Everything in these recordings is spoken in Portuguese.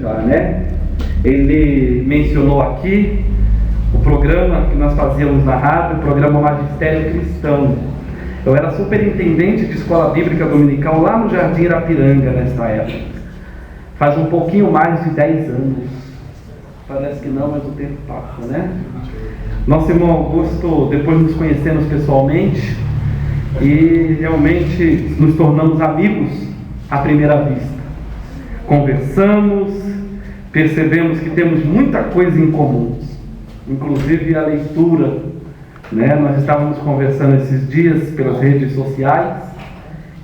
já, né? Ele mencionou aqui o programa que nós fazíamos na rádio, o programa Magistério Cristão. Eu era superintendente de escola bíblica dominical lá no Jardim Irapiranga nesta época. Faz um pouquinho mais de 10 anos. Parece que não, mas o tempo passa, né? Nosso irmão Augusto, depois nos conhecemos pessoalmente e realmente nos tornamos amigos à primeira vista. Conversamos, percebemos que temos muita coisa em comum, inclusive a leitura, né? Nós estávamos conversando esses dias pelas redes sociais,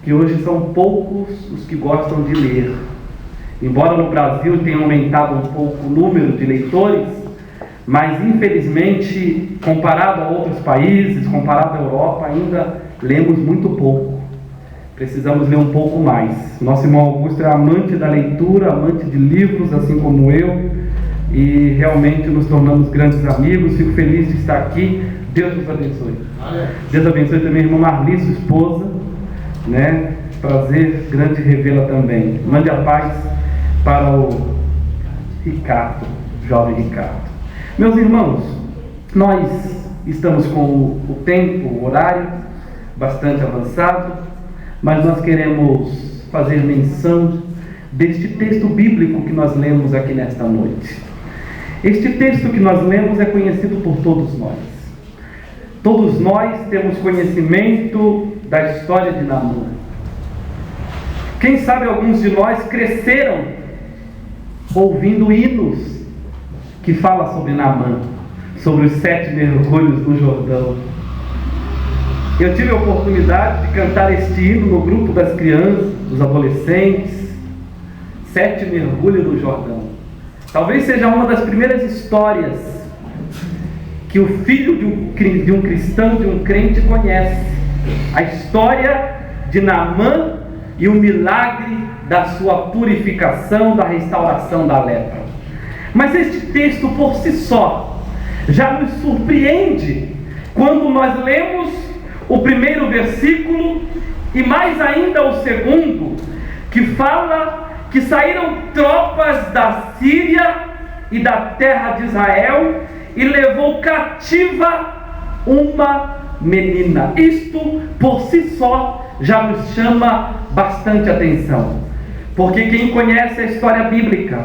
que hoje são poucos os que gostam de ler. Embora no Brasil tenha aumentado um pouco o número de leitores, mas infelizmente, comparado a outros países, comparado à Europa, ainda lemos muito pouco. Precisamos ler um pouco mais. Nosso irmão Augusto é amante da leitura, amante de livros, assim como eu, e realmente nos tornamos grandes amigos. Fico feliz de estar aqui. Deus nos abençoe. Deus abençoe também a irmã Marli, sua esposa, né? Prazer grande revê-la também. Mande a paz para o Ricardo, jovem Ricardo. Meus irmãos, nós estamos com o tempo, o horário bastante avançado, mas nós queremos fazer menção deste texto bíblico que nós lemos aqui nesta noite. Este texto que nós lemos é conhecido por todos nós. Todos nós temos conhecimento da história de Naamã. Quem sabe alguns de nós cresceram ouvindo hinos que fala sobre Naamã, sobre os 7 mergulhos do Jordão. Eu tive a oportunidade de cantar este hino no grupo das crianças, dos adolescentes, 7 mergulhos do Jordão. Talvez seja uma das primeiras histórias que o filho de um cristão, de um crente conhece. A história de Naamã e o milagre da sua purificação, da restauração da lepra. Mas este texto por si só já nos surpreende quando nós lemos o primeiro versículo e mais ainda o segundo, que fala que saíram tropas da Síria e da terra de Israel e levou cativa uma menina. Isto por si só já nos chama bastante atenção, porque quem conhece a história bíblica,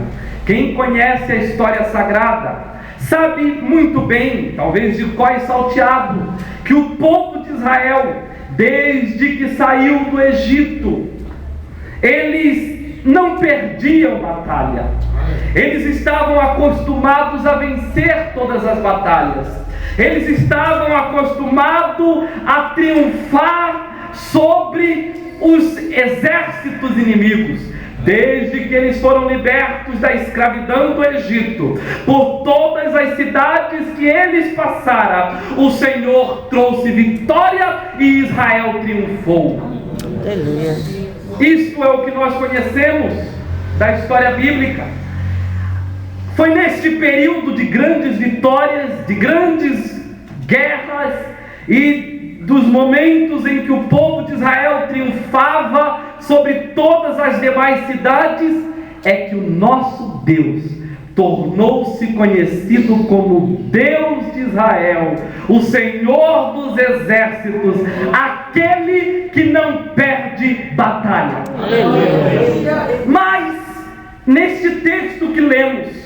quem conhece a história sagrada, sabe muito bem, talvez de cor salteado, que o povo de Israel, desde que saiu do Egito, eles não perdiam batalha. Eles estavam acostumados a vencer todas as batalhas. Eles estavam acostumados a triunfar sobre os exércitos inimigos. Desde que eles foram libertos da escravidão do Egito, por todas as cidades que eles passaram, o Senhor trouxe vitória e Israel triunfou. Isto é o que nós conhecemos da história bíblica. Foi neste período de grandes vitórias, de grandes guerras e dos momentos em que o povo de Israel triunfava sobre todas as demais cidades, é que o nosso Deus tornou-se conhecido como Deus de Israel, o Senhor dos exércitos, aquele que não perde batalha. Mas, neste texto que lemos,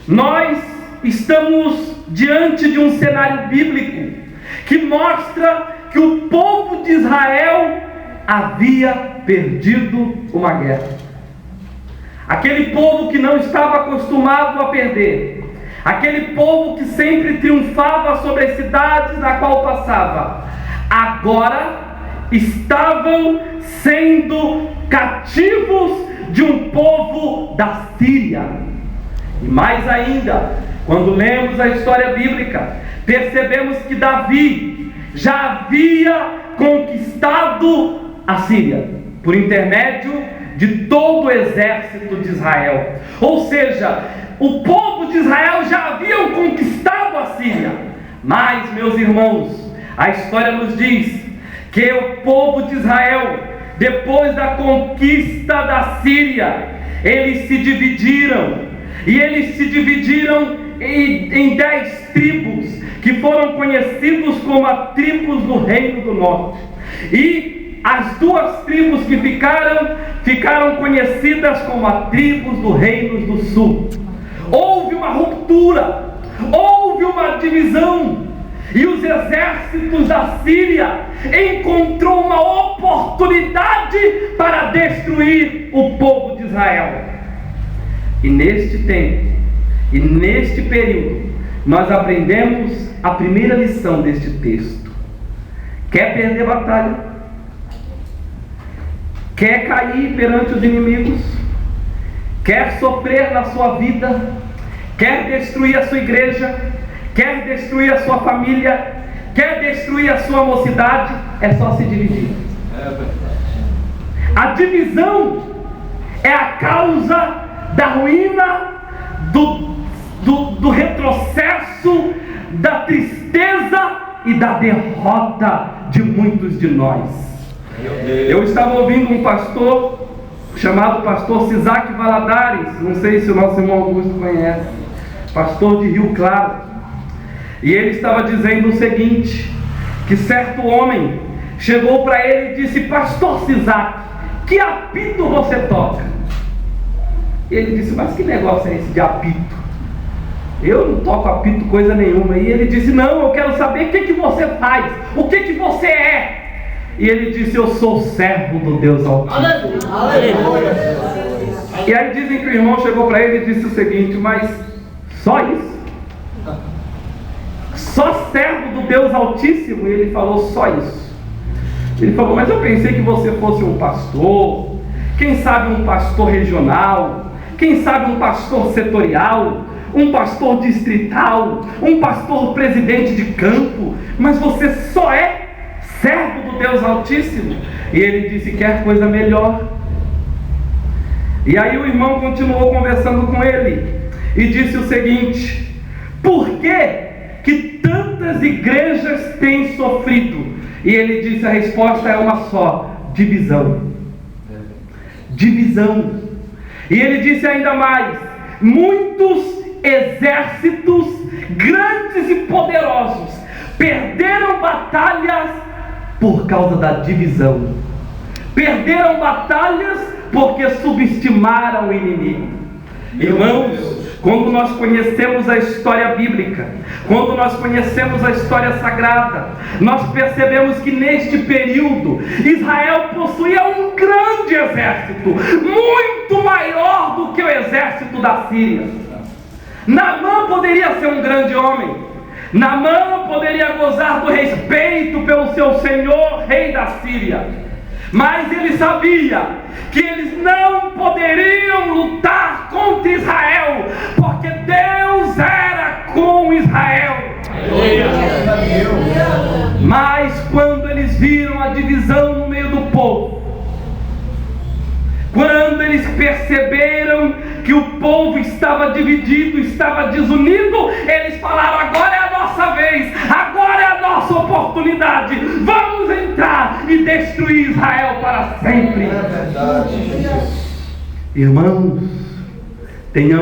nós estamos diante de um cenário bíblico que mostra que o povo de Israel havia perdido uma guerra. Aquele povo que não estava acostumado a perder, aquele povo que sempre triunfava sobre as cidades na qual passava, agora estavam sendo cativos de um povo da Síria. E mais ainda, quando lemos a história bíblica, percebemos que Davi já havia conquistado a Síria por intermédio de todo o exército de Israel. Ou seja, o povo de Israel já havia conquistado a Síria. Mas, meus irmãos, a história nos diz que o povo de Israel, depois da conquista da Síria, eles se dividiram. E eles se dividiram em 10 tribos, que foram conhecidos como as tribos do Reino do Norte. E as 2 tribos que ficaram conhecidas como as tribos do Reino do Sul. Houve uma ruptura, houve uma divisão, e os exércitos da Síria encontrou uma oportunidade para destruir o povo de Israel. E neste tempo, e neste período, nós aprendemos a primeira lição deste texto. Quer perder batalha? Quer cair perante os inimigos? Quer sofrer na sua vida? Quer destruir a sua igreja? Quer destruir a sua família? Quer destruir a sua mocidade? É só se dividir. A divisão é a causa da ruína, do retrocesso, da tristeza e da derrota de muitos de nós. Eu estava ouvindo um pastor chamado pastor Sisak Valadares, não sei se o nosso irmão Augusto conhece, pastor de Rio Claro, e ele estava dizendo o seguinte, que certo homem chegou para ele e disse: pastor Sisak, que apito você toca? E ele disse: mas que negócio é esse de apito? Eu não toco apito coisa nenhuma. E ele disse: não, eu quero saber o que você faz, o que você é. E ele disse: eu sou servo do Deus Altíssimo. Aleluia. E aí dizem que o irmão chegou para ele e disse o seguinte: mas só isso? Só servo do Deus Altíssimo? E ele falou: só isso. Ele falou: mas eu pensei que você fosse um pastor, quem sabe um pastor regional, quem sabe um pastor setorial, um pastor distrital, um pastor presidente de campo, mas você só é servo do Deus Altíssimo. E ele disse: quer coisa melhor? E aí o irmão continuou conversando com ele e disse o seguinte: por que tantas igrejas têm sofrido? E ele disse: a resposta é uma só: divisão. Divisão. E ele disse ainda mais: muitos exércitos grandes e poderosos perderam batalhas por causa da divisão. Perderam batalhas porque subestimaram o inimigo. Irmãos, quando nós conhecemos a história bíblica, quando nós conhecemos a história sagrada, nós percebemos que neste período Israel possuía um grande exército, muito maior do que o exército da Síria. Naamã poderia ser um grande homem, Naamã poderia gozar do respeito pelo seu senhor, rei da Síria, mas ele sabia que eles não poderiam lutar contra Israel, porque Deus era com Israel. Mas quando eles viram a divisão no meio do povo, quando eles perceberam que o povo estava dividido, estava desunido, eles falaram: agora é a nossa vez, agora é a nossa oportunidade, vamos entrar e destruir Israel para sempre. É verdade. Irmãos, tenhamos